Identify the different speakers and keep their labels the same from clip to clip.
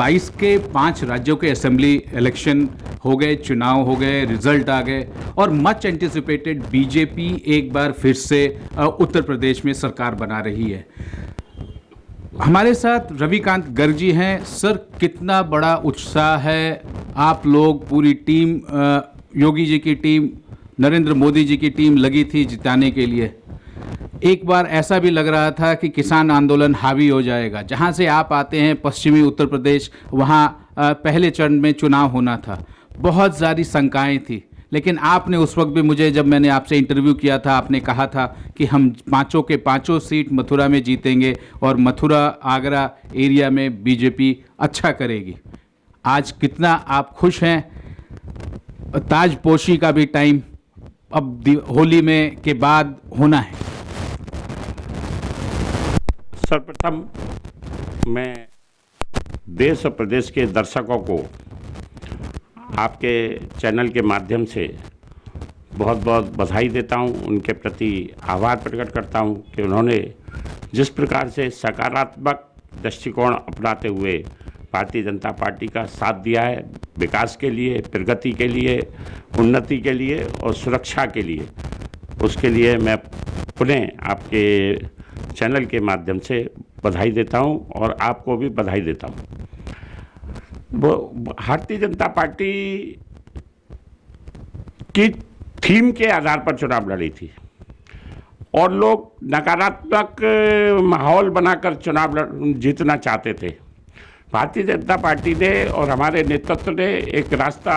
Speaker 1: 2022 के 5 राज्यों के असेंबली इलेक्शन हो गए, चुनाव हो गए, रिजल्ट आ गए और मच एंटिसिपेटेड बीजेपी एक बार फिर से उत्तर प्रदेश में सरकार बना रही है। हमारे साथ रविकांत गर्ग जी हैं। सर, कितना बड़ा उत्साह है, आप लोग पूरी टीम, योगी जी की टीम, नरेंद्र मोदी जी की टीम लगी थी जिताने के लिए। एक बार ऐसा भी लग रहा था कि किसान आंदोलन हावी हो जाएगा। जहां से आप आते हैं पश्चिमी उत्तर प्रदेश, वहां पहले चरण में चुनाव होना था, बहुत सारी शंकाएं थी, लेकिन आपने उस वक्त भी, मुझे जब मैंने आपसे इंटरव्यू किया था, आपने कहा था कि हम पांचों के पांचों सीट मथुरा में जीतेंगे और मथुरा आगरा एरिया में बीजेपी अच्छा करेगी। आज कितना आप खुश हैं? ताजपोशी का भी टाइम अब होली में के बाद होना है।
Speaker 2: सर्वप्रथम मैं देश और प्रदेश के दर्शकों को आपके चैनल के माध्यम से बहुत बहुत बधाई देता हूं, उनके प्रति आभार प्रकट करता हूं कि उन्होंने जिस प्रकार से सकारात्मक दृष्टिकोण अपनाते हुए भारतीय जनता पार्टी का साथ दिया है, विकास के लिए, प्रगति के लिए, उन्नति के लिए और सुरक्षा के लिए, उसके लिए मैं पुनः आपके चैनल के माध्यम से बधाई देता हूं और आपको भी बधाई देता हूं। वो भारतीय जनता पार्टी की थीम के आधार पर चुनाव लड़ी थी और लोग नकारात्मक माहौल बनाकर चुनाव जीतना चाहते थे। भारतीय जनता पार्टी ने और हमारे नेतृत्व ने एक रास्ता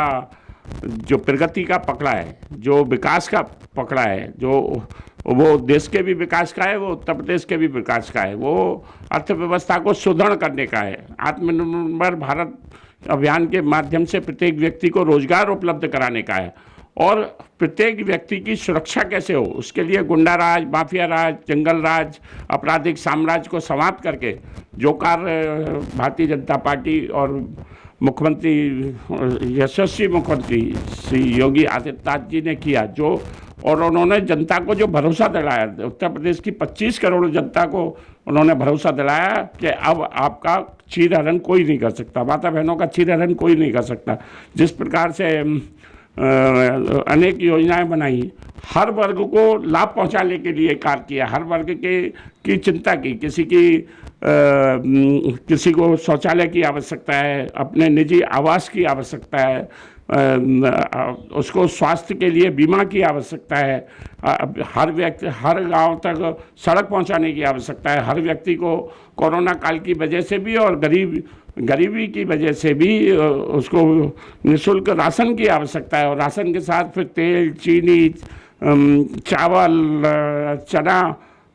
Speaker 2: जो प्रगति का पकड़ा है, जो विकास का पकड़ा है, जो वो देश के भी विकास का है, वो उत्तर प्रदेश के भी विकास का है, वो अर्थव्यवस्था को सुदृढ़ करने का है, आत्मनिर्भर भारत अभियान के माध्यम से प्रत्येक व्यक्ति को रोजगार उपलब्ध कराने का है और प्रत्येक व्यक्ति की सुरक्षा कैसे हो, उसके लिए गुंडा राज, माफिया राज, जंगल राज, आपराधिक साम्राज्य को समाप्त करके जो कार्य भारतीय जनता पार्टी और मुख्यमंत्री, यशस्वी मुख्यमंत्री श्री योगी आदित्यनाथ जी ने किया, जो और उन्होंने जनता को जो भरोसा दिलाया, उत्तर प्रदेश की 25 करोड़ जनता को उन्होंने भरोसा दिलाया कि अब आपका चीरहरण कोई नहीं कर सकता, माता बहनों का चीरहरण कोई नहीं कर सकता। जिस प्रकार से अनेक योजनाएं बनाई, हर वर्ग को लाभ पहुंचाने के लिए कार्य किया, हर वर्ग की चिंता की, किसी को शौचालय की आवश्यकता है, अपने निजी आवास की आवश्यकता है, उसको स्वास्थ्य के लिए बीमा की आवश्यकता है, हर व्यक्ति, हर गांव तक सड़क पहुंचाने की आवश्यकता है, हर व्यक्ति को कोरोना काल की वजह से भी और गरीबी की वजह से भी उसको निःशुल्क राशन की आवश्यकता है और राशन के साथ फिर तेल, चीनी, चावल, चना,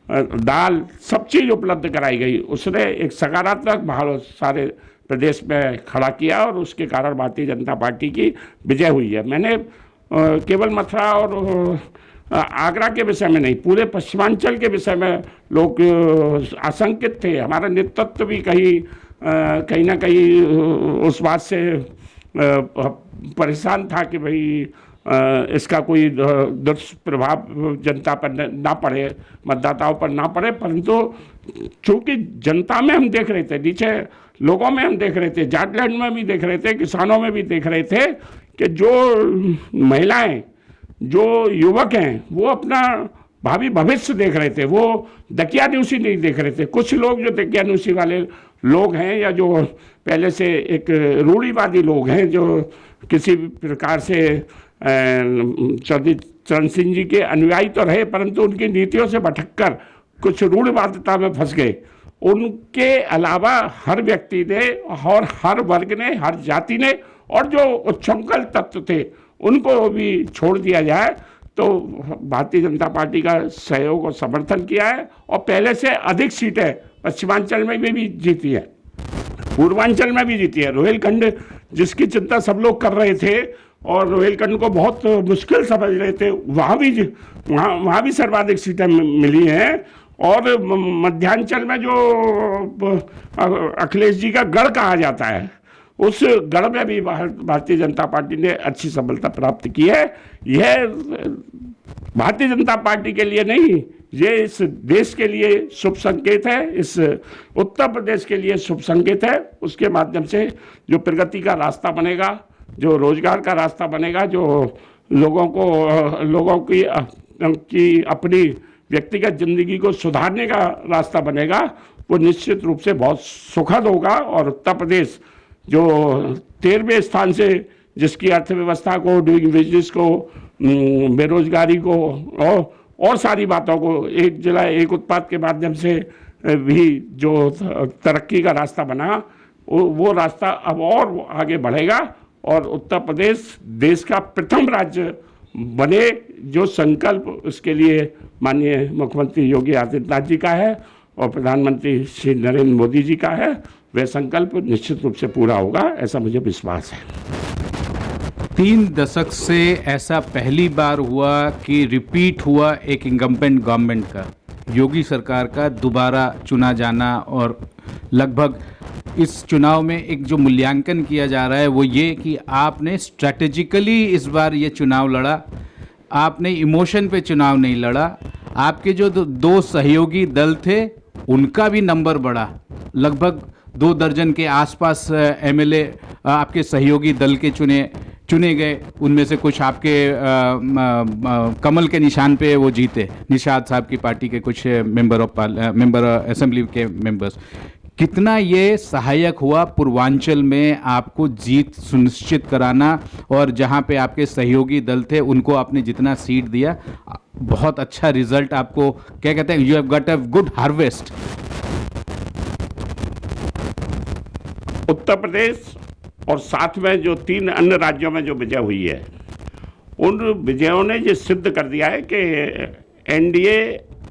Speaker 2: दाल, सब चीज़ उपलब्ध कराई गई। उसने एक सकारात्मक माहौल सारे प्रदेश में खड़ा किया और उसके कारण भारतीय जनता पार्टी की विजय हुई है। मैंने केवल मथुरा और आगरा के विषय में नहीं, पूरे पश्चिमांचल के विषय में लोग आशंकित थे। हमारा नेतृत्व भी कहीं ना कहीं उस बात से परेशान था कि भाई इसका कोई दुष्प्रभाव जनता पर ना पड़े, मतदाताओं पर ना पड़े, परंतु चूंकि जनता में हम देख रहे थे, नीचे लोगों में हम देख रहे थे, झारखंड में भी देख रहे थे, किसानों में भी देख रहे थे कि जो महिलाएं, जो युवक हैं, वो अपना भावी भविष्य देख रहे थे, वो दकियानूसी नहीं देख रहे थे। कुछ लोग जो दकियानूसी वाले लोग हैं या जो पहले से एक रूढ़िवादी लोग हैं, जो किसी भी प्रकार से चौधरी चरण सिंह जी के अनुयायी तो रहे परंतु उनकी नीतियों से भटककर कुछ रूढ़िवादिता में फंस गए। उनके अलावा हर व्यक्ति ने और हर वर्ग ने, हर जाति ने और जो उच्छृंखल तत्व थे उनको भी छोड़ दिया जाए, तो भारतीय जनता पार्टी का सहयोग और समर्थन किया है और पहले से अधिक सीटें पश्चिमांचल में भी जीती है, पूर्वांचल में भी जीती है। रोहिलखंड जिसकी चिंता सब लोग कर रहे थे और रोहिलखंड को बहुत मुश्किल समझ रहे थे, वहाँ भी सर्वाधिक सीटें मिली हैं। और मध्यांचल में जो अखिलेश जी का गढ़ कहा जाता है, उस गढ़ में भी भारतीय जनता पार्टी ने अच्छी सफलता प्राप्त की है। यह भारतीय जनता पार्टी के लिए नहीं, ये इस देश के लिए शुभ संकेत है, इस उत्तर प्रदेश के लिए शुभ संकेत है। उसके माध्यम से जो प्रगति का रास्ता बनेगा, जो रोजगार का रास्ता बनेगा, जो लोगों की अपनी व्यक्तिगत जिंदगी को सुधारने का रास्ता बनेगा, वो निश्चित रूप से बहुत सुखद होगा। और उत्तर प्रदेश जो 13वें स्थान से जिसकी अर्थव्यवस्था को, डूइंग बिजनेस को, बेरोजगारी को और सारी बातों को, एक जिला एक उत्पाद के माध्यम से भी जो तरक्की का रास्ता बना, वो रास्ता अब और आगे बढ़ेगा और उत्तर प्रदेश देश का प्रथम राज्य बने, जो संकल्प उसके लिए माननीय मुख्यमंत्री योगी आदित्यनाथ जी का है और प्रधानमंत्री श्री नरेंद्र मोदी जी का है, वह संकल्प निश्चित रूप से पूरा होगा, ऐसा मुझे विश्वास है।
Speaker 1: 3 दशक से ऐसा पहली बार हुआ कि रिपीट हुआ एक इंकम्बेंट गवर्नमेंट का, योगी सरकार का दोबारा चुना जाना। और लगभग इस चुनाव में एक जो मूल्यांकन किया जा रहा है वो ये कि आपने स्ट्रैटेजिकली इस बार ये चुनाव लड़ा, आपने इमोशन पे चुनाव नहीं लड़ा। आपके जो दो सहयोगी दल थे उनका भी नंबर बढ़ा, लगभग 2 दर्जन के आसपास एमएलए आपके सहयोगी दल के चुने गए। उनमें से कुछ आपके कमल के निशान पे वो जीते, निषाद साहब की पार्टी के कुछ मेंबर असेंबली के मेंबर्स। कितना ये सहायक हुआ पूर्वांचल में आपको जीत सुनिश्चित कराना, और जहां पे आपके सहयोगी दल थे उनको आपने जितना सीट दिया, बहुत अच्छा रिजल्ट आपको, क्या कहते हैं, you have got a good harvest.
Speaker 2: Uttar Pradesh और साथ में जो 3 अन्य राज्यों में जो विजय हुई है, उन विजयों ने ये सिद्ध कर दिया है कि एनडीए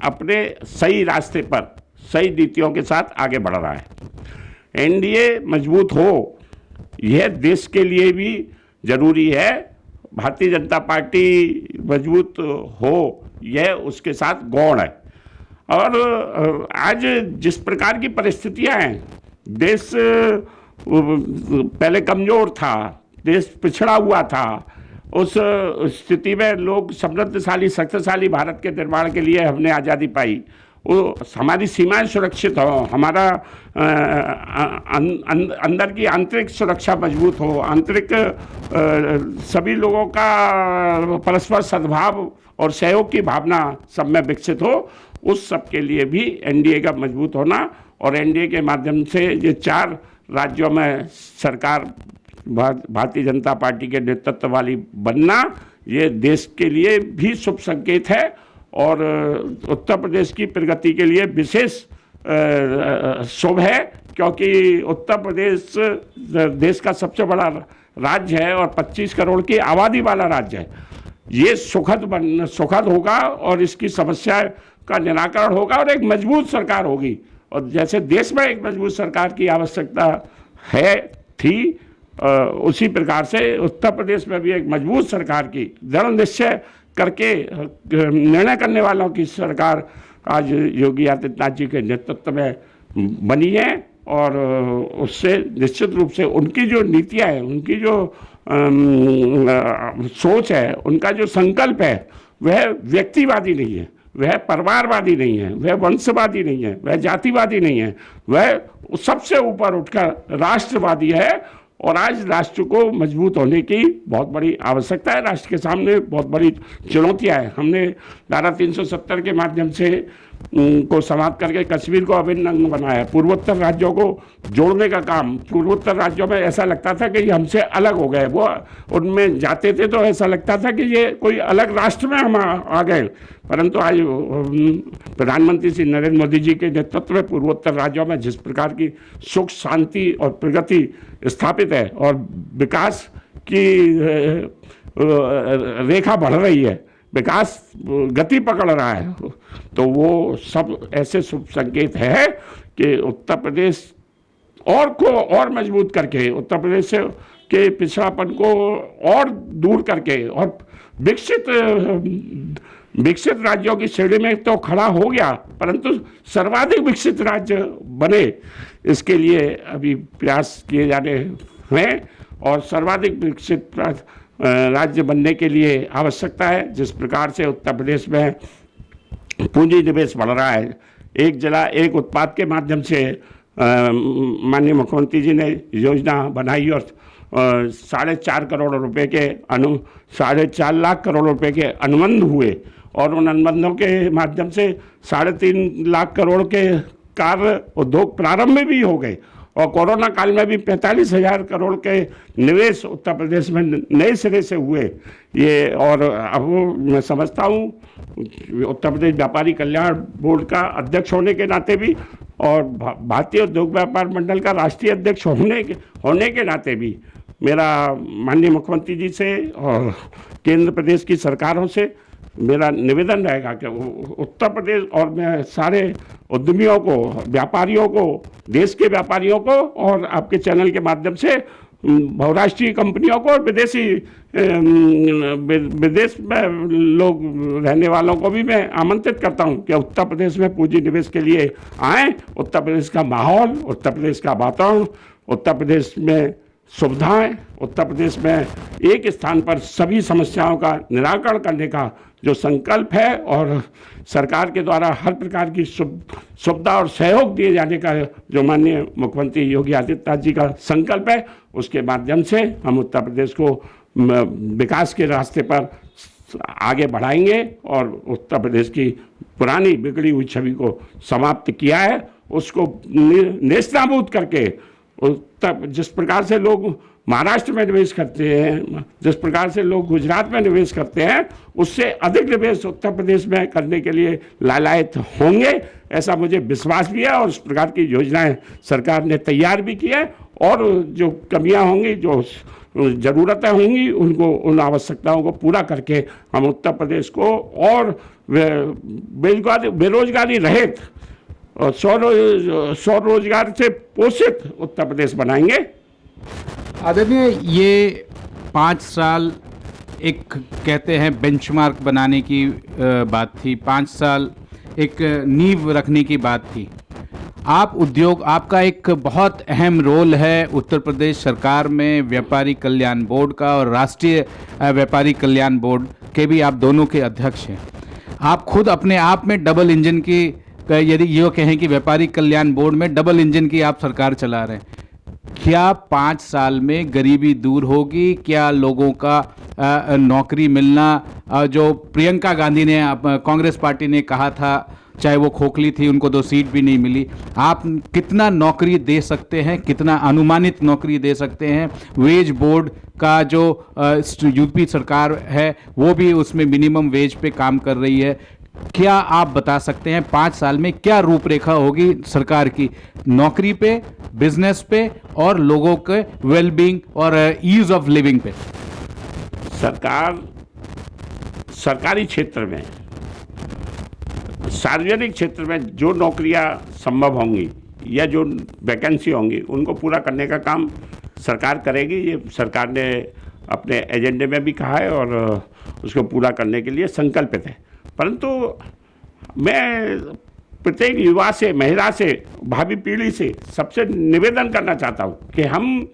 Speaker 2: अपने सही रास्ते पर सही नीतियों के साथ आगे बढ़ रहा है। एनडीए मजबूत हो, यह देश के लिए भी जरूरी है। भारतीय जनता पार्टी मजबूत हो, यह उसके साथ गौण है। और आज जिस प्रकार की परिस्थितियां हैं, देश पहले कमजोर था, देश पिछड़ा हुआ था, उस स्थिति में लोग समृद्धशाली शक्तिशाली भारत के निर्माण के लिए हमने आज़ादी पाई। वो हमारी सीमाएं सुरक्षित हो, हमारा अंदर की आंतरिक सुरक्षा मजबूत हो, आंतरिक सभी लोगों का परस्पर सद्भाव और सहयोग की भावना सब में विकसित हो, उस सब के लिए भी एनडीए का मजबूत होना और एनडीए के माध्यम से ये 4 राज्यों में सरकार भारतीय जनता पार्टी के नेतृत्व वाली बनना, ये देश के लिए भी शुभ संकेत है और उत्तर प्रदेश की प्रगति के लिए विशेष शुभ है, क्योंकि उत्तर प्रदेश देश का सबसे बड़ा राज्य है और 25 करोड़ की आबादी वाला राज्य है। ये सुखद होगा और इसकी समस्या का निराकरण होगा और एक मजबूत सरकार होगी। और जैसे देश में एक मजबूत सरकार की आवश्यकता थी, उसी प्रकार से उत्तर प्रदेश में भी एक मजबूत सरकार की, दृढ़ निश्चय करके निर्णय करने वालों की सरकार आज योगी आदित्यनाथ जी के नेतृत्व में बनी है। और उससे निश्चित रूप से उनकी जो नीतियां हैं, उनकी जो सोच है, उनका जो संकल्प है, वह व्यक्तिवादी नहीं है, वह परिवारवादी नहीं है, वह वंशवादी नहीं है, वह जातिवादी नहीं है, वह सबसे ऊपर उठकर राष्ट्रवादी है। और आज राष्ट्र को मजबूत होने की बहुत बड़ी आवश्यकता है, राष्ट्र के सामने बहुत बड़ी चुनौतियां हैं। हमने धारा 370 के माध्यम से को समाप्त करके कश्मीर को अभिन्न अंग बनाया, पूर्वोत्तर राज्यों को जोड़ने का काम। पूर्वोत्तर राज्यों में ऐसा लगता था कि ये हमसे अलग हो गए, वो उनमें जाते थे तो ऐसा लगता था कि ये कोई अलग राष्ट्र में हम आ गए, परंतु आज प्रधानमंत्री श्री नरेंद्र मोदी जी के नेतृत्व में पूर्वोत्तर राज्यों में जिस प्रकार की सुख शांति और प्रगति स्थापित है और विकास की रेखा बढ़ रही है, विकास गति पकड़ रहा है, तो वो सब ऐसे शुभ संकेत है कि उत्तर प्रदेश और मजबूत करके, उत्तर प्रदेश के पिछड़ापन को और दूर करके और विकसित राज्यों की श्रेणी में तो खड़ा हो गया, परंतु सर्वाधिक विकसित राज्य बने, इसके लिए अभी प्रयास किए जाने हैं। और सर्वाधिक विकसित राज्य बनने के लिए आवश्यकता है। जिस प्रकार से उत्तर प्रदेश में पूंजी निवेश बढ़ रहा है, एक जिला एक उत्पाद के माध्यम से माननीय मुख्यमंत्री जी ने योजना बनाई और 4.5 करोड़ रुपए के 4.5 लाख करोड़ रुपए के अनुबंध हुए और उन अनुबंधों के माध्यम से 3.5 लाख करोड़ के कार्य उद्योग प्रारंभ में भी हो गए और कोरोना काल में भी 45,000 करोड़ के निवेश उत्तर प्रदेश में नए सिरे से हुए। ये और अब मैं समझता हूँ उत्तर प्रदेश व्यापारी कल्याण बोर्ड का अध्यक्ष होने के नाते भी और भारतीय उद्योग व्यापार मंडल का राष्ट्रीय अध्यक्ष होने के नाते भी मेरा माननीय मुख्यमंत्री जी से और केंद्र प्रदेश की सरकारों से मेरा निवेदन रहेगा कि उत्तर प्रदेश और मैं सारे उद्यमियों को, व्यापारियों को, देश के व्यापारियों को और आपके चैनल के माध्यम से बहुराष्ट्रीय कंपनियों को और विदेश में लोग रहने वालों को भी मैं आमंत्रित करता हूं कि उत्तर प्रदेश में पूंजी निवेश के लिए आएँ। उत्तर प्रदेश का माहौल, उत्तर प्रदेश का वातावरण, उत्तर प्रदेश में सुविधाएं, उत्तर प्रदेश में एक स्थान पर सभी समस्याओं का निराकरण करने का जो संकल्प है और सरकार के द्वारा हर प्रकार की सुविधा और सहयोग दिए जाने का जो माननीय मुख्यमंत्री योगी आदित्यनाथ जी का संकल्प है, उसके माध्यम से हम उत्तर प्रदेश को विकास के रास्ते पर आगे बढ़ाएंगे और उत्तर प्रदेश की पुरानी बिगड़ी हुई छवि को समाप्त किया है, उसको नेस्तनाबूद करके जिस प्रकार से लोग महाराष्ट्र में निवेश करते हैं, जिस प्रकार से लोग गुजरात में निवेश करते हैं, उससे अधिक निवेश उत्तर प्रदेश में करने के लिए लालायित होंगे, ऐसा मुझे विश्वास भी है और इस प्रकार की योजनाएं सरकार ने तैयार भी की है और जो कमियां होंगी, जो ज़रूरतें होंगी, उनको उन आवश्यकताओं को पूरा करके हम उत्तर प्रदेश को और बेरोजगारी रहित और स्वरोजगार से पोषित उत्तर प्रदेश बनाएंगे।
Speaker 1: आदरणीय, ये 5 साल एक कहते हैं बेंचमार्क बनाने की बात थी, 5 साल एक नींव रखने की बात थी। आपका एक बहुत अहम रोल है उत्तर प्रदेश सरकार में व्यापारी कल्याण बोर्ड का और राष्ट्रीय व्यापारी कल्याण बोर्ड के भी आप दोनों के अध्यक्ष हैं। आप खुद अपने आप में डबल इंजन की, यदि ये कहें कि व्यापारी कल्याण बोर्ड में डबल इंजन की आप सरकार चला रहे हैं, क्या 5 साल में गरीबी दूर होगी? क्या लोगों का नौकरी मिलना, जो प्रियंका गांधी ने कांग्रेस पार्टी ने कहा था, चाहे वो खोखली थी, उनको 2 सीट भी नहीं मिली, आप कितना नौकरी दे सकते हैं, कितना अनुमानित नौकरी दे सकते हैं? वेज बोर्ड का जो यूपी सरकार है वो भी उसमें मिनिमम वेज पे काम कर रही है। क्या आप बता सकते हैं 5 साल में क्या रूपरेखा होगी सरकार की नौकरी पे, बिजनेस पे और लोगों के वेलबींग और ईज ऑफ लिविंग पे?
Speaker 2: सरकार सरकारी क्षेत्र में, सार्वजनिक क्षेत्र में जो नौकरियां संभव होंगी या जो वैकेंसी होंगी उनको पूरा करने का काम सरकार करेगी। ये सरकार ने अपने एजेंडे में भी कहा है और उसको पूरा करने के लिए संकल्पित है। परंतु मैं प्रत्येक युवा से, महिला से, भावी पीढ़ी से सबसे निवेदन करना चाहता हूँ कि हम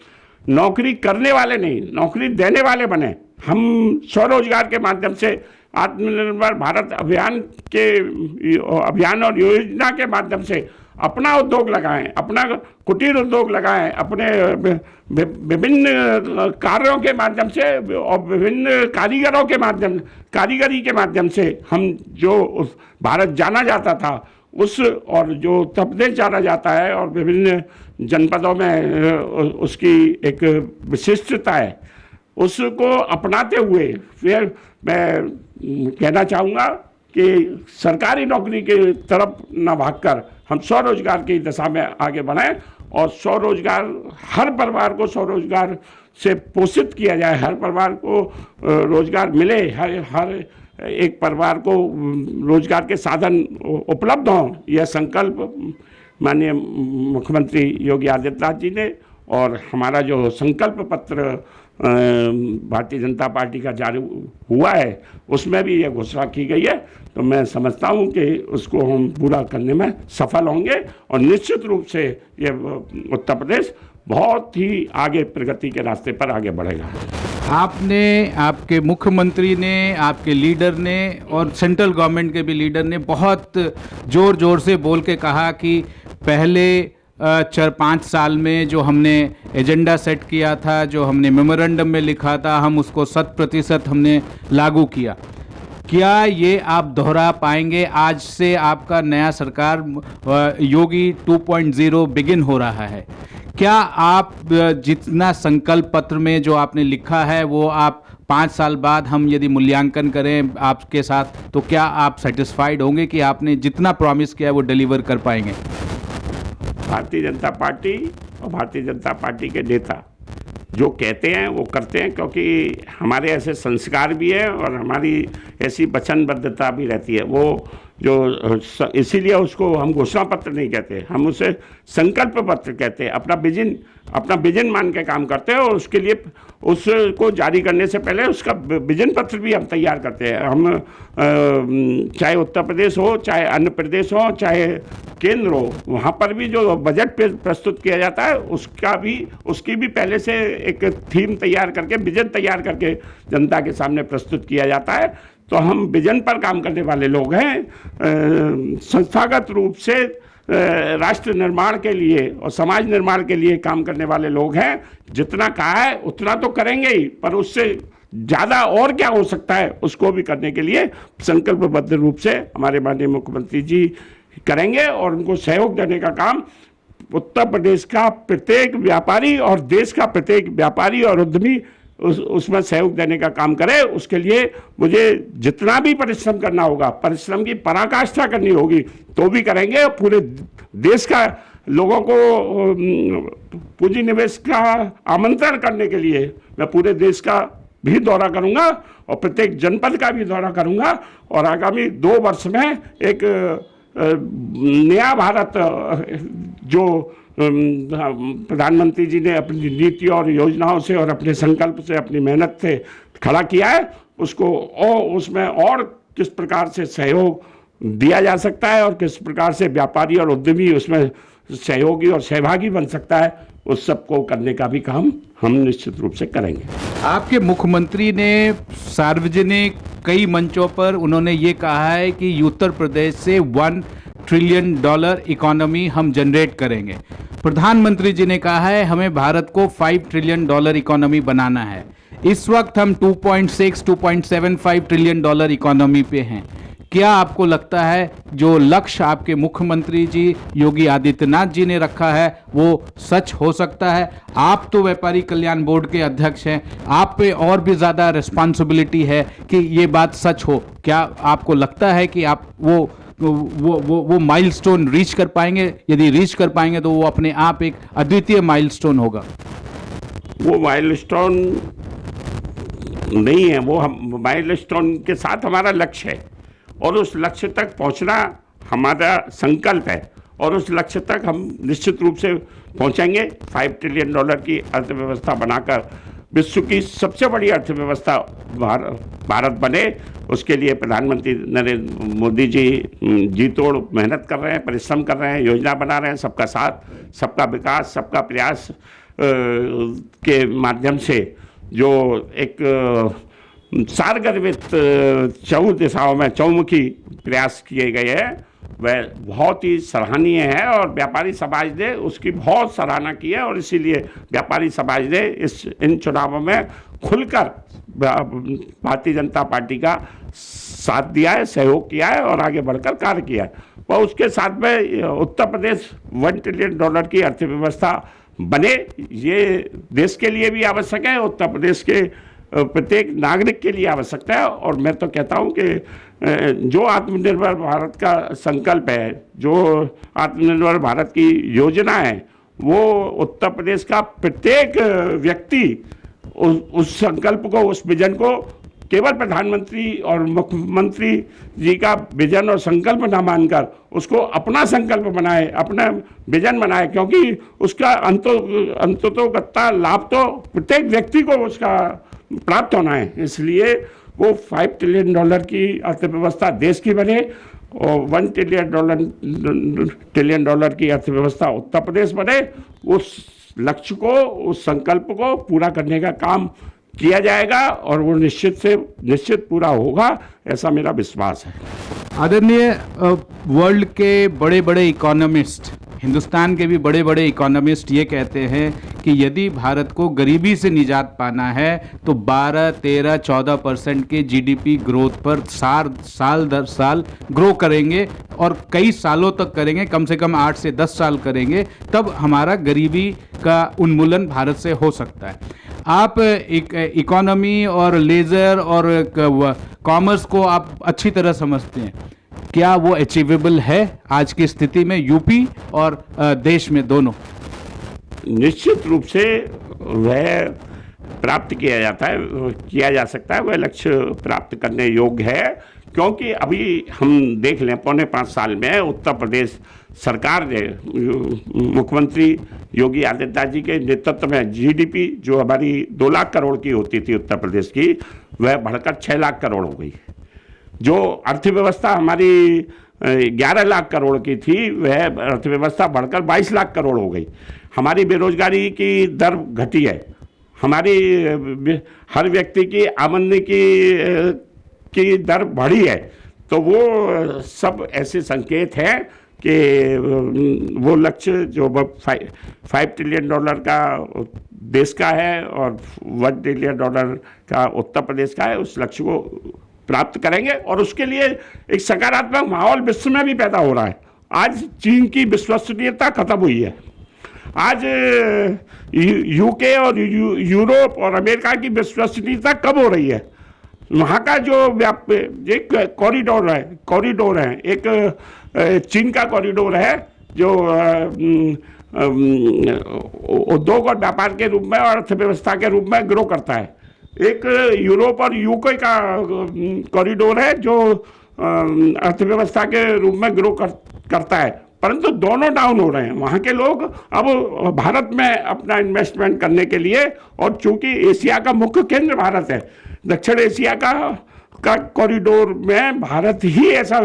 Speaker 2: नौकरी करने वाले नहीं, नौकरी देने वाले बने। हम स्वरोजगार के माध्यम से आत्मनिर्भर भारत अभियान और योजना के माध्यम से अपना उद्योग लगाएं, अपना कुटीर उद्योग लगाएं, अपने विभिन्न कार्यों के माध्यम से और विभिन्न कारीगरी के माध्यम से हम जो उस भारत जाना जाता था उस, और जो उत्तर प्रदेश जाना जाता है और विभिन्न जनपदों में उसकी एक विशिष्टता है, उसको अपनाते हुए फिर मैं कहना चाहूँगा कि सरकारी नौकरी की तरफ न भागकर हम स्वरोजगार की दिशा में आगे बढ़ें और स्वरोजगार, हर परिवार को स्वरोजगार से पोषित किया जाए, हर परिवार को रोजगार मिले, हर एक परिवार को रोजगार के साधन उपलब्ध हों। यह संकल्प माननीय मुख्यमंत्री योगी आदित्यनाथ जी ने और हमारा जो संकल्प पत्र भारतीय जनता पार्टी का जारी हुआ है उसमें भी यह घोषणा की गई है। तो मैं समझता हूं कि उसको हम पूरा करने में सफल होंगे और निश्चित रूप से ये उत्तर प्रदेश बहुत ही आगे प्रगति के रास्ते पर आगे बढ़ेगा।
Speaker 1: आपने, आपके मुख्यमंत्री ने, आपके लीडर ने और सेंट्रल गवर्नमेंट के भी लीडर ने बहुत ज़ोर ज़ोर से बोल के कहा कि पहले 4-5 साल में जो हमने एजेंडा सेट किया था, जो हमने मेमोरेंडम में लिखा था, हम उसको 100% हमने लागू किया। क्या ये आप दोहरा पाएंगे? आज से आपका नया सरकार योगी 2.0 बिगिन हो रहा है। क्या आप जितना संकल्प पत्र में जो आपने लिखा है वो आप 5 साल बाद हम यदि मूल्यांकन करें आपके साथ, तो क्या आप सेटिस्फाइड होंगे कि आपने जितना प्रॉमिस किया है वो डिलीवर कर पाएंगे?
Speaker 2: भारतीय जनता पार्टी और भारतीय जनता पार्टी के नेता जो कहते हैं वो करते हैं, क्योंकि हमारे ऐसे संस्कार भी है और हमारी ऐसी वचनबद्धता भी रहती है। वो जो इसीलिए उसको हम घोषणा पत्र नहीं कहते, हम उसे संकल्प पत्र कहते हैं। अपना विजन मान के काम करते हैं और उसके लिए उसको जारी करने से पहले उसका विजन पत्र भी हम तैयार करते हैं। हम चाहे उत्तर प्रदेश हो, चाहे अन्य प्रदेश हो, चाहे केंद्र हो, वहाँ पर भी जो बजट प्रस्तुत किया जाता है उसकी भी पहले से एक थीम तैयार करके, विजन तैयार करके जनता के सामने प्रस्तुत किया जाता है। तो हम विजन पर काम करने वाले लोग हैं। संस्थागत रूप से राष्ट्र निर्माण के लिए और समाज निर्माण के लिए काम करने वाले लोग हैं। जितना कहा है उतना तो करेंगे ही, पर उससे ज़्यादा और क्या हो सकता है उसको भी करने के लिए संकल्पबद्ध रूप से हमारे माननीय मुख्यमंत्री जी करेंगे और उनको सहयोग देने का काम उत्तर प्रदेश का प्रत्येक व्यापारी और देश का प्रत्येक व्यापारी और उद्यमी उसमें सहयोग देने का काम करे। उसके लिए मुझे जितना भी परिश्रम करना होगा, परिश्रम की पराकाष्ठा करनी होगी तो भी करेंगे। और पूरे देश का लोगों को पूंजी निवेश का आमंत्रण करने के लिए मैं पूरे देश का भी दौरा करूंगा और प्रत्येक जनपद का भी दौरा करूंगा। और आगामी 2 वर्ष में एक नया भारत जो प्रधानमंत्री जी ने अपनी नीति और योजनाओं से और अपने संकल्प से, अपनी मेहनत से खड़ा किया है, उसको और उसमें और किस प्रकार से सहयोग दिया जा सकता है और किस प्रकार से व्यापारी और उद्यमी उसमें सहयोगी और सहभागी बन सकता है, उस सबको करने का भी काम हम निश्चित रूप से करेंगे।
Speaker 1: आपके मुख्यमंत्री ने सार्वजनिक कई मंचों पर उन्होंने ये कहा है कि उत्तर प्रदेश से $1 ट्रिलियन इकोनॉमी हम जनरेट करेंगे। प्रधानमंत्री जी ने कहा है हमें भारत को $5 ट्रिलियन इकोनॉमी बनाना है। इस वक्त हम 2.6-2.75 ट्रिलियन इकोनॉमी पे हैं। क्या आपको लगता है जो लक्ष्य आपके मुख्यमंत्री जी योगी आदित्यनाथ जी ने रखा है वो सच हो सकता है? आप तो व्यापारी कल्याण बोर्ड के अध्यक्ष हैं, आप पे और भी ज़्यादा रिस्पॉन्सिबिलिटी है कि ये बात सच हो। क्या आपको लगता है कि आप वो माइलस्टोन रीच कर पाएंगे? यदि रीच कर पाएंगे तो वो अपने आप एक अद्वितीय माइलस्टोन होगा।
Speaker 2: वो माइलस्टोन नहीं है, वो हम माइलस्टोन के साथ हमारा लक्ष्य है और उस लक्ष्य तक पहुंचना हमारा संकल्प है और उस लक्ष्य तक हम निश्चित रूप से पहुंचेंगे। $5 ट्रिलियन की अर्थव्यवस्था बनाकर विश्व की सबसे बड़ी अर्थव्यवस्था भारत बने, उसके लिए प्रधानमंत्री नरेंद्र मोदी जी तोड़ मेहनत कर रहे हैं, परिश्रम कर रहे हैं, योजना बना रहे हैं। सबका साथ, सबका विकास, सबका प्रयास के माध्यम से जो एक सारगर्भित 4 दिशाओं में चौमुखी प्रयास किए गए हैं वह बहुत ही सराहनीय है और व्यापारी समाज ने उसकी बहुत सराहना की है। और इसीलिए व्यापारी समाज ने इन चुनावों में खुलकर भारतीय जनता पार्टी का साथ दिया है, सहयोग किया है और आगे बढ़कर कार्य किया है। और उसके साथ में उत्तर प्रदेश $1 ट्रिलियन की अर्थव्यवस्था बने, ये देश के लिए भी आवश्यक है, उत्तर प्रदेश के प्रत्येक नागरिक के लिए आवश्यकता है। और मैं तो कहता हूं कि जो आत्मनिर्भर भारत का संकल्प है, जो आत्मनिर्भर भारत की योजना है, वो उत्तर प्रदेश का प्रत्येक व्यक्ति उस संकल्प को, उस विजन को केवल प्रधानमंत्री और मुख्यमंत्री जी का विजन और संकल्प ना मानकर उसको अपना संकल्प बनाए, अपना विजन बनाए, क्योंकि उसका अंततोगत्ता लाभ तो प्रत्येक व्यक्ति को उसका प्राप्त होना है। इसलिए वो $5 ट्रिलियन की अर्थव्यवस्था देश की बने और $1 ट्रिलियन की अर्थव्यवस्था उत्तर प्रदेश बने। उस लक्ष्य को, उस संकल्प को पूरा करने का काम किया जाएगा और वो निश्चित पूरा होगा, ऐसा मेरा विश्वास है।
Speaker 1: आदरणीय, वर्ल्ड के बड़े बड़े इकोनॉमिस्ट, हिंदुस्तान के भी बड़े बड़े इकोनॉमिस्ट ये कहते हैं कि यदि भारत को गरीबी से निजात पाना है तो 12, 13, 14% के जीडीपी ग्रोथ पर साल दर साल ग्रो करेंगे और कई सालों तक करेंगे, कम से कम 8 से 10 साल करेंगे, तब हमारा गरीबी का उन्मूलन भारत से हो सकता है। आप इकोनॉमी और लेज़र और कॉमर्स को आप अच्छी तरह समझते हैं, क्या वो अचीवेबल है आज की स्थिति में यूपी और देश में दोनों?
Speaker 2: निश्चित रूप से वह प्राप्त किया जा सकता है, वह लक्ष्य प्राप्त करने योग्य है, क्योंकि अभी हम देख लें 4.25 साल में उत्तर प्रदेश सरकार ने मुख्यमंत्री योगी आदित्यनाथ जी के नेतृत्व में जीडीपी जो हमारी 2 लाख करोड़ की होती थी उत्तर प्रदेश की, वह बढ़कर 6 लाख करोड़ हो गई। जो अर्थव्यवस्था हमारी 11 लाख करोड़ की थी, वह अर्थव्यवस्था बढ़कर 22 लाख करोड़ हो गई। हमारी बेरोजगारी की दर घटी है, हमारी हर व्यक्ति की आमदनी की दर बढ़ी है। तो वो सब ऐसे संकेत हैं कि वो लक्ष्य जो $5 ट्रिलियन का देश का है और $1 ट्रिलियन का उत्तर प्रदेश का है, उस लक्ष्य को प्राप्त करेंगे और उसके लिए एक सकारात्मक माहौल विश्व में भी पैदा हो रहा है। आज चीन की विश्वसनीयता खत्म हुई है, आज यूके और यूरोप और अमेरिका की विश्वसनीयता कम हो रही है। वहाँ का जो एक कॉरिडोर है, एक चीन का कॉरिडोर है जो उद्योग और व्यापार के रूप में और अर्थव्यवस्था के रूप में ग्रो करता है। एक यूरोप और यूके का कॉरिडोर है जो अर्थव्यवस्था के रूप में ग्रो करता है, परंतु दोनों डाउन हो रहे हैं। वहाँ के लोग अब भारत में अपना इन्वेस्टमेंट करने के लिए, और चूंकि एशिया का मुख्य केंद्र भारत है, दक्षिण एशिया का कॉरिडोर में भारत ही ऐसा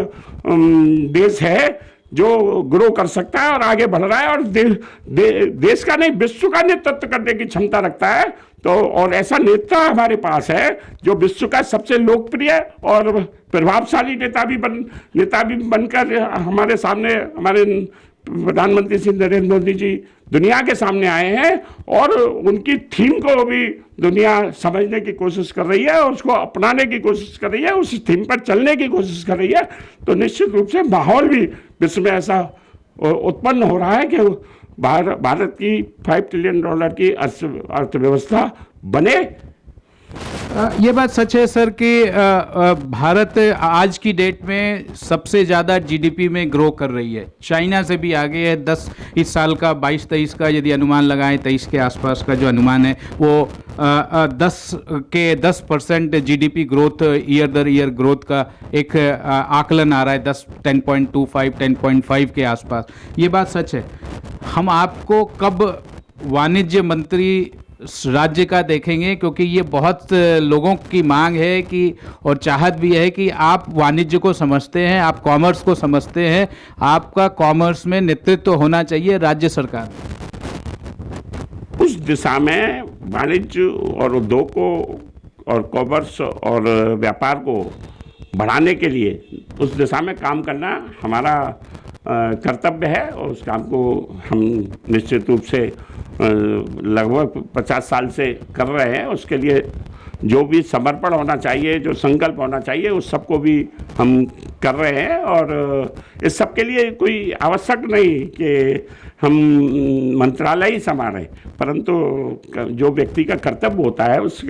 Speaker 2: देश है जो ग्रो कर सकता है और आगे बढ़ रहा है और देश का नहीं विश्व का नेतृत्व करने की क्षमता रखता है। तो और ऐसा नेता हमारे पास है जो विश्व का सबसे लोकप्रिय और प्रभावशाली नेता भी बनकर हमारे सामने, हमारे प्रधानमंत्री श्री नरेंद्र मोदी जी दुनिया के सामने आए हैं और उनकी थीम को भी दुनिया समझने की कोशिश कर रही है और उसको अपनाने की कोशिश कर रही है, उस थीम पर चलने की कोशिश कर रही है। तो निश्चित रूप से माहौल भी विश्व में ऐसा उत्पन्न हो रहा है कि भारत की $5 ट्रिलियन की अर्थव्यवस्था बने।
Speaker 1: ये बात सच है सर कि भारत आज की डेट में सबसे ज़्यादा जीडीपी में ग्रो कर रही है, चाइना से भी आगे है। 10 इस साल का 22-23 का यदि अनुमान लगाएं, 23 के आसपास का जो अनुमान है वो 10% जीडीपी ग्रोथ ईयर दर ईयर ग्रोथ का एक आकलन आ रहा है, 10.25 10.5 के आसपास। ये बात सच है। हम आपको कब वाणिज्य मंत्री राज्य का देखेंगे, क्योंकि ये बहुत लोगों की मांग है कि और चाहत भी है कि आप वाणिज्य को समझते हैं, आप कॉमर्स को समझते हैं, आपका कॉमर्स में नेतृत्व होना चाहिए राज्य सरकार।
Speaker 2: उस दिशा में वाणिज्य और उद्योग को और कॉमर्स और व्यापार को बढ़ाने के लिए उस दिशा में काम करना हमारा कर्तव्य है और उस काम को हम निश्चित रूप से लगभग 50 साल से कर रहे हैं। उसके लिए जो भी समर्पण होना चाहिए, जो संकल्प होना चाहिए, उस सबको भी हम कर रहे हैं। और इस सब के लिए कोई आवश्यक नहीं कि हम मंत्रालय ही संभालें, परंतु जो व्यक्ति का कर्तव्य होता है उस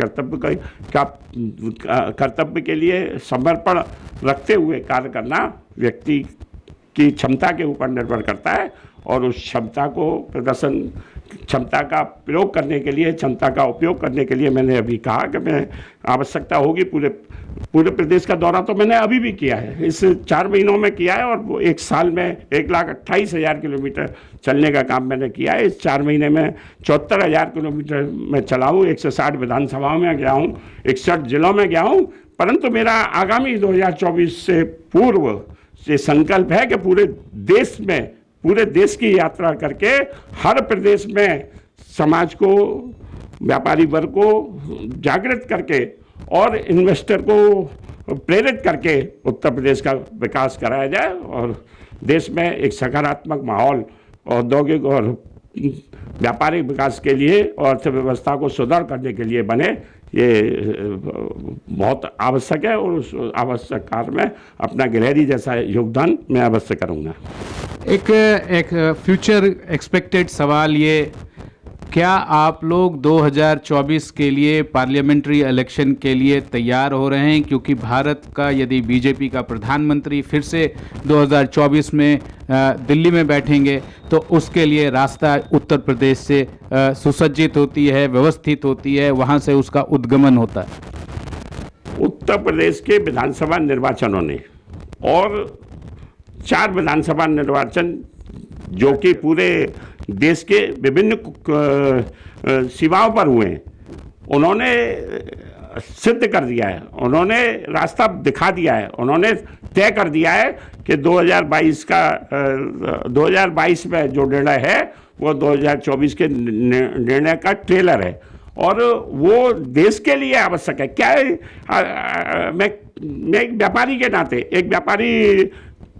Speaker 2: कर्तव्य के लिए समर्पण रखते हुए कार्य करना व्यक्ति की क्षमता के ऊपर निर्भर करता है। और उस क्षमता का प्रयोग करने के लिए, क्षमता का उपयोग करने के लिए मैंने अभी कहा कि मैं आवश्यकता होगी पूरे प्रदेश का दौरा तो मैंने अभी भी किया है, इस 4 महीनों में किया है। और वो 1 साल में 1,28,000 किलोमीटर चलने का काम मैंने किया है। इस 4 महीने में 74,000 किलोमीटर मैं चला हूँ, 160 विधानसभाओं में गया हूँ, 61 जिलों में गया हूँ। परंतु मेरा आगामी 2024 से पूर्व ये संकल्प है कि पूरे देश की यात्रा करके हर प्रदेश में समाज को व्यापारी वर्ग को जागृत करके और इन्वेस्टर को प्रेरित करके उत्तर प्रदेश का विकास कराया जाए और देश में एक सकारात्मक माहौल औद्योगिक और व्यापारिक विकास के लिए और अर्थव्यवस्था को सुदृढ़ करने के लिए बने, ये बहुत आवश्यक है और उस आवश्यक कार्य में अपना गिलहरी जैसा योगदान मैं अवश्य करूँगा।
Speaker 1: एक फ्यूचर एक्सपेक्टेड सवाल ये, क्या आप लोग 2024 के लिए पार्लियामेंट्री इलेक्शन के लिए तैयार हो रहे हैं? क्योंकि भारत का यदि बीजेपी का प्रधानमंत्री फिर से 2024 में दिल्ली में बैठेंगे तो उसके लिए रास्ता उत्तर प्रदेश से सुसज्जित होती है, व्यवस्थित होती है, वहाँ से उसका उद्गमन होता है।
Speaker 2: उत्तर प्रदेश के विधानसभा निर्वाचनों ने और 4 विधानसभा निर्वाचन जो कि पूरे देश के विभिन्न सीमाओं पर हुए हैं, उन्होंने सिद्ध कर दिया है, उन्होंने रास्ता दिखा दिया है, उन्होंने तय कर दिया है कि 2022 में जो निर्णय है वो 2024 के निर्णय का ट्रेलर है और वो देश के लिए आवश्यक है। क्या है, मैं एक व्यापारी के नाते, एक व्यापारी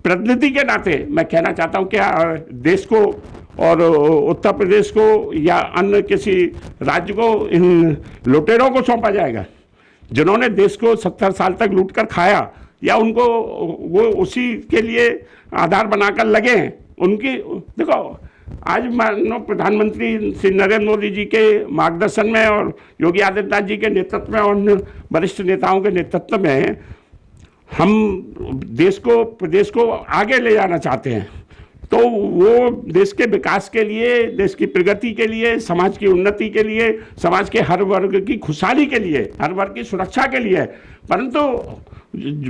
Speaker 2: प्रतिनिधि के नाते मैं कहना चाहता हूँ क्या देश को और उत्तर प्रदेश को या अन्य किसी राज्य को इन लुटेरों को सौंपा जाएगा जिन्होंने देश को 70 साल तक लूट कर खाया, या उनको वो उसी के लिए आधार बनाकर लगे हैं? उनकी देखो, आज मानो प्रधानमंत्री श्री नरेंद्र मोदी जी के मार्गदर्शन में और योगी आदित्यनाथ जी के नेतृत्व में और वरिष्ठ नेताओं के नेतृत्व में हम प्रदेश को आगे ले जाना चाहते हैं, तो वो देश के विकास के लिए, देश की प्रगति के लिए, समाज की उन्नति के लिए, समाज के हर वर्ग की खुशहाली के लिए, हर वर्ग की सुरक्षा के लिए। परंतु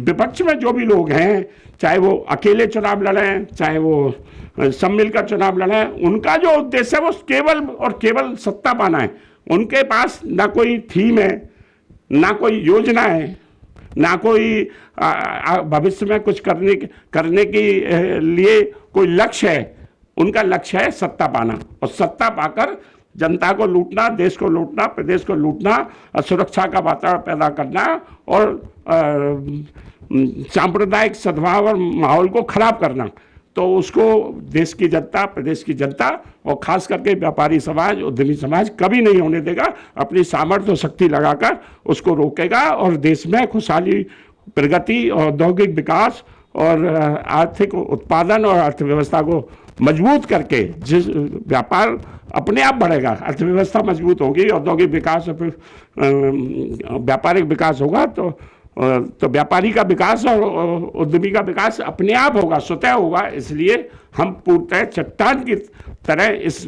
Speaker 2: विपक्ष में जो भी लोग हैं, चाहे वो अकेले चुनाव लड़ें, चाहे वो सब मिलकर चुनाव लड़ें, उनका जो उद्देश्य है वो केवल और केवल सत्ता पाना है। उनके पास ना कोई थीम है, ना कोई योजना है, ना कोई भविष्य में कुछ करने के लिए कोई लक्ष्य है। उनका लक्ष्य है सत्ता पाना और सत्ता पाकर जनता को लूटना, देश को लूटना, प्रदेश को लूटना, असुरक्षा का वातावरण पैदा करना और सांप्रदायिक सद्भाव और माहौल को खराब करना। तो उसको देश की जनता, प्रदेश की जनता और खास करके व्यापारी समाज, उद्यमी समाज कभी नहीं होने देगा। अपनी सामर्थ्य और शक्ति लगाकर उसको रोकेगा और देश में खुशहाली, प्रगति, औद्योगिक विकास और आर्थिक उत्पादन और अर्थव्यवस्था को मजबूत करके जिस व्यापार अपने आप बढ़ेगा, अर्थव्यवस्था मजबूत होगी, औद्योगिक विकास और व्यापारिक विकास होगा तो व्यापारी का विकास और उद्यमी का विकास अपने आप होगा, स्वतः होगा। इसलिए हम पूर्णतः चट्टान की तरह इस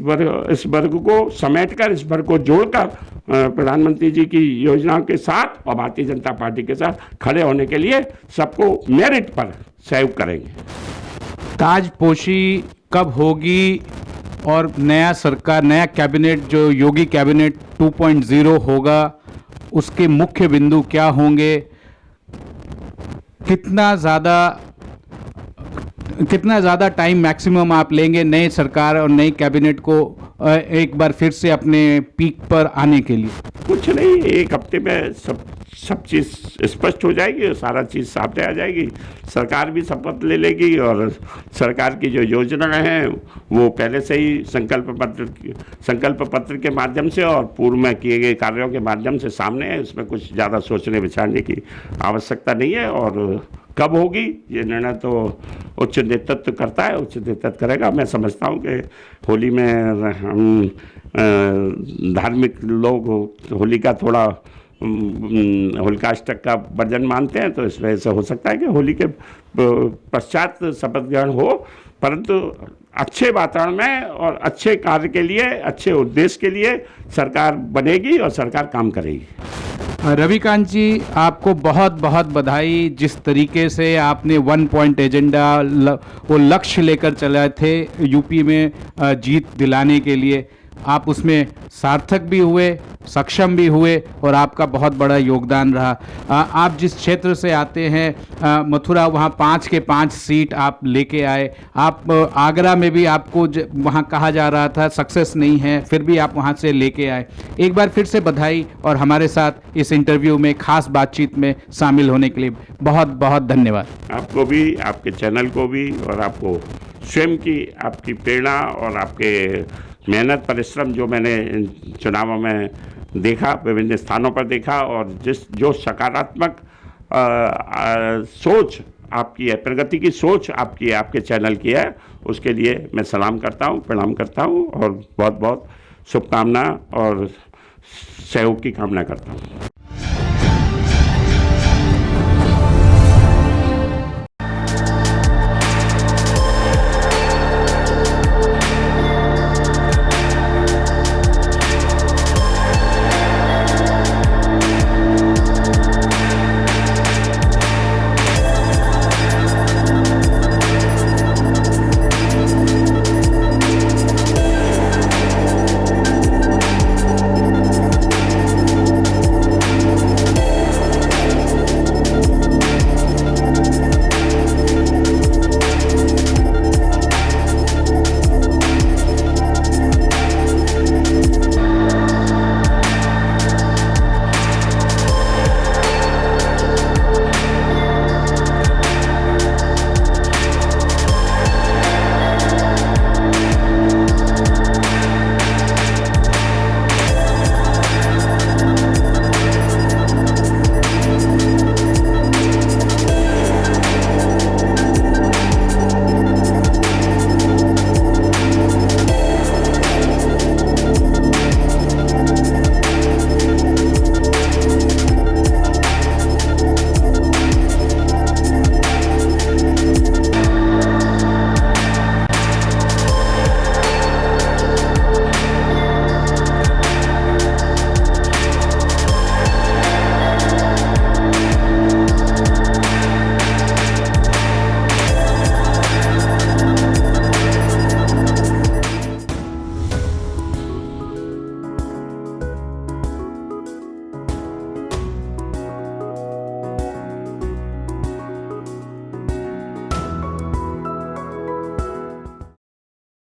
Speaker 2: वर्ग को समेटकर, इस वर्ग को जोड़कर प्रधानमंत्री जी की योजना के साथ और भारतीय जनता पार्टी के साथ खड़े होने के लिए सबको मेरिट पर सहयोग करेंगे।
Speaker 1: ताजपोशी कब होगी और नया सरकार, नया कैबिनेट जो योगी कैबिनेट 2.0 होगा, उसके मुख्य बिंदु क्या होंगे? कितना ज़्यादा टाइम मैक्सिमम आप लेंगे नए सरकार और नई कैबिनेट को एक बार फिर से अपने पीक पर आने के लिए? कुछ नहीं, 1 हफ्ते में सब चीज़ स्पष्ट हो जाएगी और सारा चीज़ सामने आ जाएगी। सरकार भी शपथ ले लेगी और सरकार की जो योजनाएं हैं वो पहले से ही संकल्प पत्र के माध्यम से और पूर्व में किए गए कार्यों के माध्यम से सामने है। इसमें कुछ ज़्यादा सोचने विचारने की आवश्यकता नहीं है। और कब होगी ये निर्णय तो उच्च नेतृत्व करता है, उच्च नेतृत्व करेगा। मैं समझता हूँ कि होली में हम धार्मिक लोग होली का थोड़ा होलिकाष्टक का वर्जन मानते हैं, तो इस वजह से हो सकता है कि होली के पश्चात शपथ ग्रहण हो, परंतु अच्छे वातावरण में और अच्छे कार्य के लिए, अच्छे उद्देश्य के लिए सरकार बनेगी और सरकार काम करेगी। रविकांत जी, आपको बहुत बहुत बधाई। जिस तरीके से आपने 1 पॉइंट एजेंडा, वो लक्ष्य लेकर चले थे यूपी में जीत दिलाने के लिए, आप उसमें सार्थक भी हुए, सक्षम भी हुए और आपका बहुत बड़ा योगदान रहा। आप जिस क्षेत्र से आते हैं मथुरा, वहाँ 5 के 5 सीट आप लेके आए। आप आगरा में भी आपको वहाँ कहा जा रहा था सक्सेस नहीं है, फिर भी आप वहाँ से लेके आए। एक बार फिर से बधाई और हमारे साथ इस इंटरव्यू में खास बातचीत में शामिल होने के लिए बहुत बहुत धन्यवाद।
Speaker 2: आपको भी, आपके चैनल को भी, और आपको स्वयं की आपकी प्रेरणा और आपके मेहनत परिश्रम जो मैंने चुनाव में देखा, विभिन्न स्थानों पर देखा, और जो सकारात्मक सोच आपकी है, प्रगति की सोच आपकी है, आपके चैनल की है, उसके लिए मैं सलाम करता हूँ, प्रणाम करता हूँ और बहुत बहुत शुभकामना और सहयोग की कामना करता हूँ।